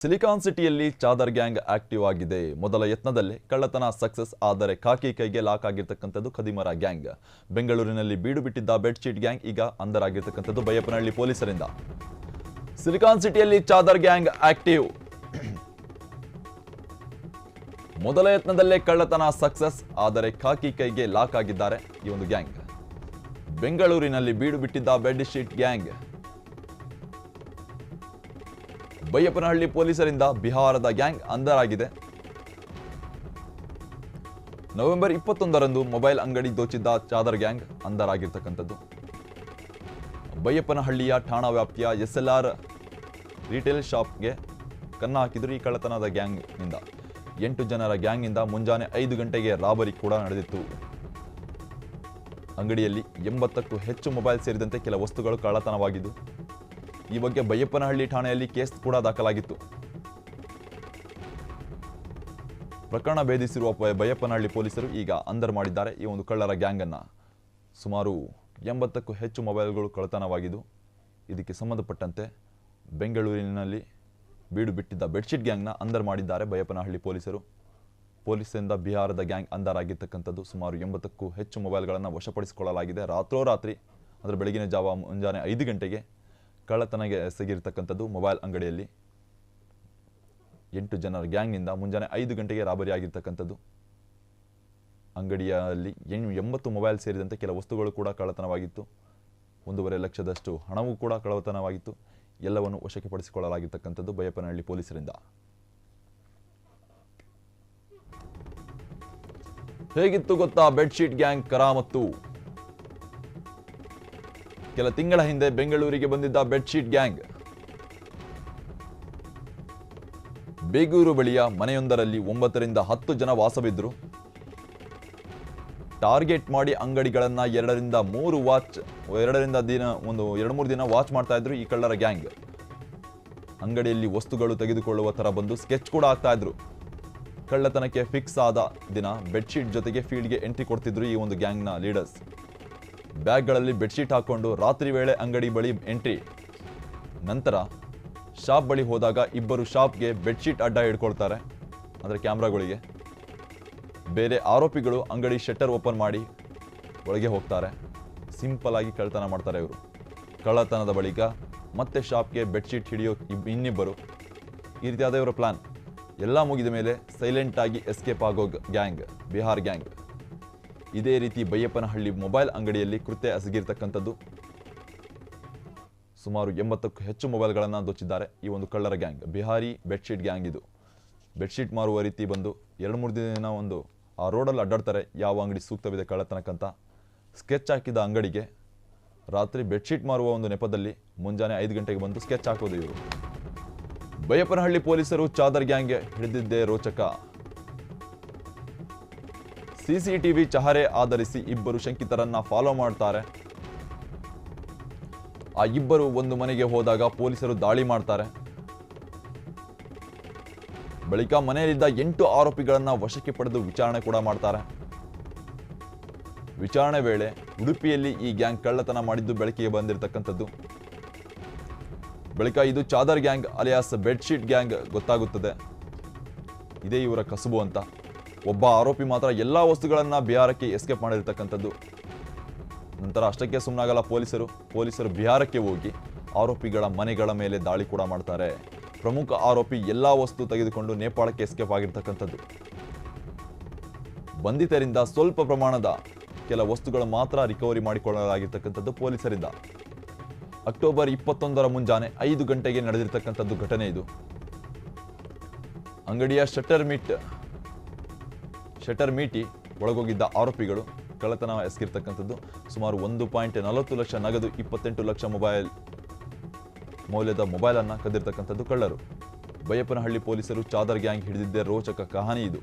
Silicon ಸಿಟಿಯಲ್ಲಿ ಚಾದರ್ gang active ಆಗಿದೆ. ಮೊದಲ ಯತ್ನದಲ್ಲೇ ಕಳ್ಳತನ ಸಕ್ಸಸ್. ಆದರೆ ಖಾಕಿ ಕೈಗೆ ಲಾಕ್ ಆಗಿರತಕ್ಕಂಥದ್ದು ಖದೀಮರ ಗ್ಯಾಂಗ್. ಬೆಂಗಳೂರಿನಲ್ಲಿ ಬೀಡು ಬಿಟ್ಟಿದ್ದ ಬೆಡ್ಶೀಟ್ ಗ್ಯಾಂಗ್ ಈಗ ಅಂದರ್ ಆಗಿರತಕ್ಕಂಥದ್ದು ಬೈಯಪ್ಪನಹಳ್ಳಿ ಪೊಲೀಸರಿಂದ. ಸಿಲಿಕಾನ್ ಸಿಟಿಯಲ್ಲಿ ಚಾದರ್ ಗ್ಯಾಂಗ್ ಆಕ್ಟಿವ್. ಮೊದಲ ಯತ್ನದಲ್ಲೇ ಕಳ್ಳತನ ಸಕ್ಸಸ್. ಆದರೆ ಖಾಕಿ ಕೈಗೆ ಲಾಕ್ ಆಗಿದ್ದಾರೆ ಈ ಒಂದು ಗ್ಯಾಂಗ್. ಬೆಂಗಳೂರಿನಲ್ಲಿ ಬೀಡು ಬಿಟ್ಟಿದ್ದ ಬೆಡ್ಶೀಟ್ ಗ್ಯಾಂಗ್. ಬೈಯಪ್ಪನಹಳ್ಳಿ ಪೊಲೀಸರಿಂದ ಬಿಹಾರದ ಗ್ಯಾಂಗ್ ಅಂದರ್ ಆಗಿದೆ. ನವೆಂಬರ್ 21ರಂದು ಮೊಬೈಲ್ ಅಂಗಡಿ ದೋಚಿದ್ದ ಚಾದರ್ ಗ್ಯಾಂಗ್ ಅಂದರ್ ಆಗಿರ್ತಕ್ಕಂಥದ್ದು. ಬೈಯಪ್ಪನಹಳ್ಳಿಯ ಠಾಣಾ ವ್ಯಾಪ್ತಿಯ SLR ರಿಟೇಲ್ ಶಾಪ್ಗೆ ಕನ್ನ ಹಾಕಿದ್ರು ಈ ಕಳ್ಳತನದ ಗ್ಯಾಂಗ್ನಿಂದ. 8 ಜನರ ಗ್ಯಾಂಗ್ನಿಂದ ಮುಂಜಾನೆ 5 ಗಂಟೆಗೆ ರಾಬರಿ ಕೂಡ ನಡೆದಿತ್ತು. ಅಂಗಡಿಯಲ್ಲಿ 80ಕ್ಕೂ ಹೆಚ್ಚು ಮೊಬೈಲ್ ಸೇರಿದಂತೆ ಕೆಲ ವಸ್ತುಗಳು ಕಳ್ಳತನವಾಗಿದ್ದು, ಈ ಬಗ್ಗೆ ಬೈಯಪ್ಪನಹಳ್ಳಿ ಠಾಣೆಯಲ್ಲಿ ಕೇಸ್ ಕೂಡ ದಾಖಲಾಗಿತ್ತು. ಪ್ರಕರಣ ಭೇದಿಸಿರುವ ಬೈಯಪ್ಪನಹಳ್ಳಿ ಪೊಲೀಸರು ಈಗ ಅಂದರ್ ಮಾಡಿದ್ದಾರೆ ಈ ಒಂದು ಕಳ್ಳರ ಗ್ಯಾಂಗ್ ಅನ್ನ. ಸುಮಾರು 80ಕ್ಕೂ ಹೆಚ್ಚು ಮೊಬೈಲ್ಗಳು ಕಳ್ಳತನವಾಗಿದ್ದು, ಇದಕ್ಕೆ ಸಂಬಂಧಪಟ್ಟಂತೆ ಬೆಂಗಳೂರಿನಲ್ಲಿ ಬೀಡು ಬಿಟ್ಟಿದ್ದ ಬೆಡ್ಶೀಟ್ ಗ್ಯಾಂಗ್ನ ಅಂದರ್ ಮಾಡಿದ್ದಾರೆ ಬೈಯಪ್ಪನಹಳ್ಳಿ ಪೊಲೀಸರು. ಪೊಲೀಸರಿಂದ ಬಿಹಾರದ ಗ್ಯಾಂಗ್ ಅಂದರ್ ಆಗಿರ್ತಕ್ಕಂಥದ್ದು. ಸುಮಾರು 80ಕ್ಕೂ ಹೆಚ್ಚು ಮೊಬೈಲ್ಗಳನ್ನು ವಶಪಡಿಸಿಕೊಳ್ಳಲಾಗಿದೆ. ರಾತ್ರೋರಾತ್ರಿ ಅಂದರೆ ಬೆಳಗಿನ ಜಾವ ಮುಂಜಾನೆ 5 ಗಂಟೆಗೆ ಕಳ್ಳತನಗೆ ಎಸಗಿರ್ತಕ್ಕಂಥದ್ದು. ಮೊಬೈಲ್ ಅಂಗಡಿಯಲ್ಲಿ 8 ಜನರ ಗ್ಯಾಂಗ್ನಿಂದ ಮುಂಜಾನೆ 5 ಗಂಟೆಗೆ ರಾಬರಿ ಆಗಿರ್ತಕ್ಕಂಥದ್ದು. ಅಂಗಡಿಯಲ್ಲಿ 80 ಮೊಬೈಲ್ ಸೇರಿದಂತೆ ಕೆಲ ವಸ್ತುಗಳು ಕೂಡ ಕಳ್ಳತನವಾಗಿತ್ತು. 1.5 ಲಕ್ಷದಷ್ಟು ಹಣವೂ ಕೂಡ ಕಳ್ಳತನವಾಗಿತ್ತು. ಎಲ್ಲವನ್ನು ವಶಕ್ಕೆ ಪಡಿಸಿಕೊಳ್ಳಲಾಗಿರ್ತಕ್ಕಂಥದ್ದು ಬೈಯಪ್ಪನಹಳ್ಳಿ ಪೊಲೀಸರಿಂದ. ಹೇಗಿತ್ತು ಗೊತ್ತಾ ಬೆಡ್ಶೀಟ್ ಗ್ಯಾಂಗ್ ಕರಾಮತ್ತು? ಕೆಲ ತಿಂಗಳ ಹಿಂದೆ ಬೆಂಗಳೂರಿಗೆ ಬಂದಿದ್ದ ಬೆಡ್ಶೀಟ್ ಗ್ಯಾಂಗ್ ಬೇಗೂರು ಬಳಿಯ ಮನೆಯೊಂದರಲ್ಲಿ 9 ರಿಂದ 10 ಜನ ವಾಸವಿದ್ದರು. ಟಾರ್ಗೆಟ್ ಮಾಡಿ ಅಂಗಡಿಗಳನ್ನ 2 ರಿಂದ 3 ದಿನ ವಾಚ್ ಮಾಡ್ತಾ ಇದ್ರು ಈ ಕಳ್ಳರ ಗ್ಯಾಂಗ್. ಅಂಗಡಿಯಲ್ಲಿ ವಸ್ತುಗಳು ತೆಗೆದುಕೊಳ್ಳುವ ತರ ಬಂದು ಸ್ಕೆಚ್ ಕೂಡ ಆಗ್ತಾ ಇದ್ರು. ಕಳ್ಳತನಕ್ಕೆ ಫಿಕ್ಸ್ ಆದ ದಿನ ಬೆಡ್ಶೀಟ್ ಜೊತೆಗೆ ಫೀಲ್ಡ್ಗೆ ಎಂಟ್ರಿ ಕೊಡ್ತಿದ್ರು ಈ ಒಂದು ಗ್ಯಾಂಗ್ನ ಲೀಡರ್ಸ್. ಬ್ಯಾಗ್ಗಳಲ್ಲಿ ಬೆಡ್ಶೀಟ್ ಹಾಕೊಂಡು ರಾತ್ರಿ ವೇಳೆ ಅಂಗಡಿ ಬಳಿ ಎಂಟ್ರಿ. ನಂತರ ಶಾಪ್ ಬಳಿ ಹೋದಾಗ ಇಬ್ಬರು ಶಾಪ್ಗೆ ಬೆಡ್ಶೀಟ್ ಅಡ್ಡ ಹಿಡ್ಕೊಳ್ತಾರೆ, ಅಂದರೆ ಕ್ಯಾಮ್ರಾಗಳಿಗೆ. ಬೇರೆ ಆರೋಪಿಗಳು ಅಂಗಡಿ ಶಟರ್ ಓಪನ್ ಮಾಡಿ ಒಳಗೆ ಹೋಗ್ತಾರೆ. ಸಿಂಪಲ್ ಆಗಿ ಕಳ್ಳತನ ಮಾಡ್ತಾರೆ ಇವರು. ಕಳ್ಳತನದ ಬಳಿಕ ಮತ್ತೆ ಶಾಪ್ಗೆ ಬೆಡ್ಶೀಟ್ ಹಿಡಿಯೋ ಇನ್ನಿಬ್ಬರು. ಈ ರೀತಿಯಾದ ಇವರ ಪ್ಲಾನ್. ಎಲ್ಲ ಮುಗಿದ ಮೇಲೆ ಸೈಲೆಂಟ್ ಆಗಿ ಎಸ್ಕೇಪ್ ಆಗೋ ಗ್ಯಾಂಗ್ ಬಿಹಾರ್ ಗ್ಯಾಂಗ್. ಇದೇ ರೀತಿ ಬೈಯಪ್ಪನಹಳ್ಳಿ ಮೊಬೈಲ್ ಅಂಗಡಿಯಲ್ಲಿ ಕೃತ್ಯ ಎಸಗಿರ್ತಕ್ಕಂಥದ್ದು. ಸುಮಾರು 80ಕ್ಕೂ ಹೆಚ್ಚು ಮೊಬೈಲ್ಗಳನ್ನು ದೋಚಿದ್ದಾರೆ ಈ ಒಂದು ಕಳ್ಳರ ಗ್ಯಾಂಗ್. ಬಿಹಾರಿ ಬೆಡ್ಶೀಟ್ ಗ್ಯಾಂಗ್ ಇದು. ಬೆಡ್ಶೀಟ್ ಮಾರುವ ರೀತಿ ಬಂದು 2-3 ದಿನ ಆ ರೋಡಲ್ಲಿ ಅಡ್ಡಾಡ್ತಾರೆ, ಯಾವ ಅಂಗಡಿ ಸೂಕ್ತವಿದೆ ಕಳ್ಳತನಕ್ಕಂತ. ಸ್ಕೆಚ್ ಹಾಕಿದ ಅಂಗಡಿಗೆ ರಾತ್ರಿ ಬೆಡ್ಶೀಟ್ ಮಾರುವ ಒಂದು ನೆಪದಲ್ಲಿ ಮುಂಜಾನೆ 5 ಗಂಟೆಗೆ ಬಂದು ಸ್ಕೆಚ್ ಹಾಕೋದು ಇವರು. ಬೈಯಪ್ಪನಹಳ್ಳಿ ಪೊಲೀಸರು ಚಾದರ್ ಗ್ಯಾಂಗ್ಗೆ ಹಿಡಿದಿದ್ದೇ ರೋಚಕ. ಸಿಸಿಟಿವಿ ಚಹರೆ ಆಧರಿಸಿ ಇಬ್ಬರು ಶಂಕಿತರನ್ನ ಫಾಲೋ ಮಾಡ್ತಾರೆ. ಆ ಇಬ್ಬರು ಒಂದು ಮನೆಗೆ ಹೋದಾಗ ಪೊಲೀಸರು ದಾಳಿ ಮಾಡ್ತಾರೆ. ಬಳಿಕ ಮನೆಯಲ್ಲಿದ್ದ 8 ಆರೋಪಿಗಳನ್ನ ವಶಕ್ಕೆ ಪಡೆದು ವಿಚಾರಣೆ ಕೂಡ ಮಾಡ್ತಾರೆ. ವಿಚಾರಣೆ ವೇಳೆ ಉಡುಪಿಯಲ್ಲಿ ಈ ಗ್ಯಾಂಗ್ ಕಳ್ಳತನ ಮಾಡಿದ್ದು ಬೆಳಕಿಗೆ ಬಂದಿರತಕ್ಕಂಥದ್ದು. ಬಳಿಕ ಇದು ಚಾದರ್ ಗ್ಯಾಂಗ್ ಅಲಿಯಾಸ್ ಬೆಡ್ಶೀಟ್ ಗ್ಯಾಂಗ್ ಗೊತ್ತಾಗುತ್ತದೆ. ಇದೇ ಇವರ ಕಸುಬು ಅಂತ. ಒಬ್ಬ ಆರೋಪಿ ಮಾತ್ರ ಎಲ್ಲ ವಸ್ತುಗಳನ್ನ ಬಿಹಾರಕ್ಕೆ ಎಸ್ಕೇಪ್ ಮಾಡಿರ್ತಕ್ಕಂಥದ್ದು. ನಂತರ ಅಷ್ಟಕ್ಕೆ ಸುಮ್ಮನಾಗಲ್ಲ ಪೊಲೀಸರು ಬಿಹಾರಕ್ಕೆ ಹೋಗಿ ಆರೋಪಿಗಳ ಮನೆಗಳ ಮೇಲೆ ದಾಳಿ ಕೂಡ ಮಾಡ್ತಾರೆ. ಪ್ರಮುಖ ಆರೋಪಿ ಎಲ್ಲ ವಸ್ತು ತೆಗೆದುಕೊಂಡು ನೇಪಾಳಕ್ಕೆ ಎಸ್ಕೇಪ್ ಆಗಿರ್ತಕ್ಕಂಥದ್ದು. ಬಂಧಿತರಿಂದ ಸ್ವಲ್ಪ ಪ್ರಮಾಣದ ಕೆಲ ವಸ್ತುಗಳು ಮಾತ್ರ ರಿಕವರಿ ಮಾಡಿಕೊಳ್ಳಲಾಗಿರ್ತಕ್ಕಂಥದ್ದು ಪೊಲೀಸರಿಂದ. ಅಕ್ಟೋಬರ್ 21ರ ಮುಂಜಾನೆ 5 ಗಂಟೆಗೆ ನಡೆದಿರ್ತಕ್ಕಂಥದ್ದು ಘಟನೆ ಇದು. ಅಂಗಡಿಯ ಶಟರ್ ಮೀಟಿ ಒಳಗೋಗಿದ್ದ ಆರೋಪಿಗಳು ಕಳ್ಳತನ ಎಸಗಿರ್ತಕ್ಕಂಥದ್ದು. ಸುಮಾರು 1.40 ಲಕ್ಷ ನಗದು, 28 ಲಕ್ಷ ಮೌಲ್ಯದ ಮೊಬೈಲನ್ನು ಕದ್ದಿರ್ತಕ್ಕಂಥದ್ದು ಕಳ್ಳರು. ಬೈಯಪ್ಪನಹಳ್ಳಿ ಪೊಲೀಸರು ಚಾದರ್ ಗ್ಯಾಂಗ್ ಹಿಡಿದಿದ್ದೇ ರೋಚಕ ಕಹಾನಿ ಇದು.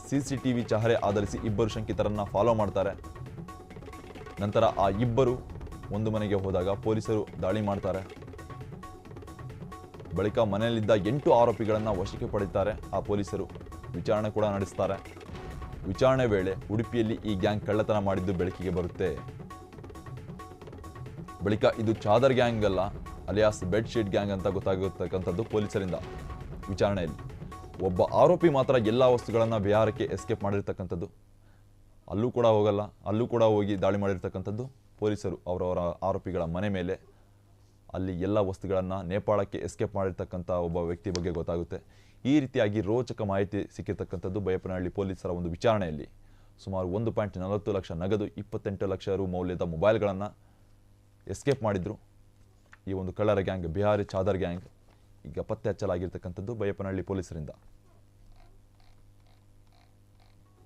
ಸಿಸಿಟಿವಿ ಚಹರೆ ಆಧರಿಸಿ ಇಬ್ಬರು ಶಂಕಿತರನ್ನ ಫಾಲೋ ಮಾಡ್ತಾರೆ. ನಂತರ ಆ ಇಬ್ಬರು ಒಂದು ಮನೆಗೆ ಹೋದಾಗ ಪೊಲೀಸರು ದಾಳಿ ಮಾಡ್ತಾರೆ. ಬಳಿಕ ಮನೆಯಲ್ಲಿದ್ದ 8 ಆರೋಪಿಗಳನ್ನ ವಶಕ್ಕೆ ಪಡೆಯುತ್ತಾರೆ ಆ ಪೊಲೀಸರು. ವಿಚಾರಣೆ ಕೂಡ ನಡೆಸ್ತಾರೆ. ವಿಚಾರಣೆ ವೇಳೆ ಉಡುಪಿಯಲ್ಲಿ ಈ ಗ್ಯಾಂಗ್ ಕಳ್ಳತನ ಮಾಡಿದ್ದು ಬೆಳಕಿಗೆ ಬರುತ್ತೆ. ಬಳಿಕ ಇದು ಚಾದರ್ ಗ್ಯಾಂಗ್ ಅಲ್ಲ, ಅಲಿಯಾಸ್ ಬೆಡ್ಶೀಟ್ ಗ್ಯಾಂಗ್ ಅಂತ ಗೊತ್ತಾಗಿರ್ತಕ್ಕಂಥದ್ದು ಪೊಲೀಸರಿಂದ ವಿಚಾರಣೆಯಲ್ಲಿ. ಒಬ್ಬ ಆರೋಪಿ ಮಾತ್ರ ಎಲ್ಲ ವಸ್ತುಗಳನ್ನು ಬಿಹಾರಕ್ಕೆ ಎಸ್ಕೇಪ್ ಮಾಡಿರ್ತಕ್ಕಂಥದ್ದು. ಅಲ್ಲೂ ಕೂಡ ಹೋಗಲ್ಲ, ಅಲ್ಲೂ ಕೂಡ ಹೋಗಿ ದಾಳಿ ಮಾಡಿರ್ತಕ್ಕಂಥದ್ದು ಪೊಲೀಸರು ಅವರವರ ಆರೋಪಿಗಳ ಮನೆ ಮೇಲೆ. ಅಲ್ಲಿ ಎಲ್ಲ ವಸ್ತುಗಳನ್ನು ನೇಪಾಳಕ್ಕೆ ಎಸ್ಕೇಪ್ ಮಾಡಿರ್ತಕ್ಕಂಥ ಒಬ್ಬ ವ್ಯಕ್ತಿ ಬಗ್ಗೆ ಗೊತ್ತಾಗುತ್ತೆ. ಈ ರೀತಿಯಾಗಿ ರೋಚಕ ಮಾಹಿತಿ ಸಿಕ್ಕಿರ್ತಕ್ಕಂಥದ್ದು ಬೈಯಪ್ಪನಹಳ್ಳಿ ಪೊಲೀಸರ ಒಂದು ವಿಚಾರಣೆಯಲ್ಲಿ. ಸುಮಾರು 1.40 ಲಕ್ಷ ನಗದು, 28 ಲಕ್ಷ ರು ಮೌಲ್ಯದ ಮೊಬೈಲ್ಗಳನ್ನು ಎಸ್ಕೇಪ್ ಮಾಡಿದ್ರು ಈ ಒಂದು ಕಳ್ಳರ ಗ್ಯಾಂಗ್, ಬಿಹಾರಿ ಚಾದರ್ ಗ್ಯಾಂಗ್. ಈಗ ಪತ್ತೆ ಹಚ್ಚಲಾಗಿರ್ತಕ್ಕಂಥದ್ದು ಬೈಯಪ್ಪನಹಳ್ಳಿ ಪೊಲೀಸರಿಂದ.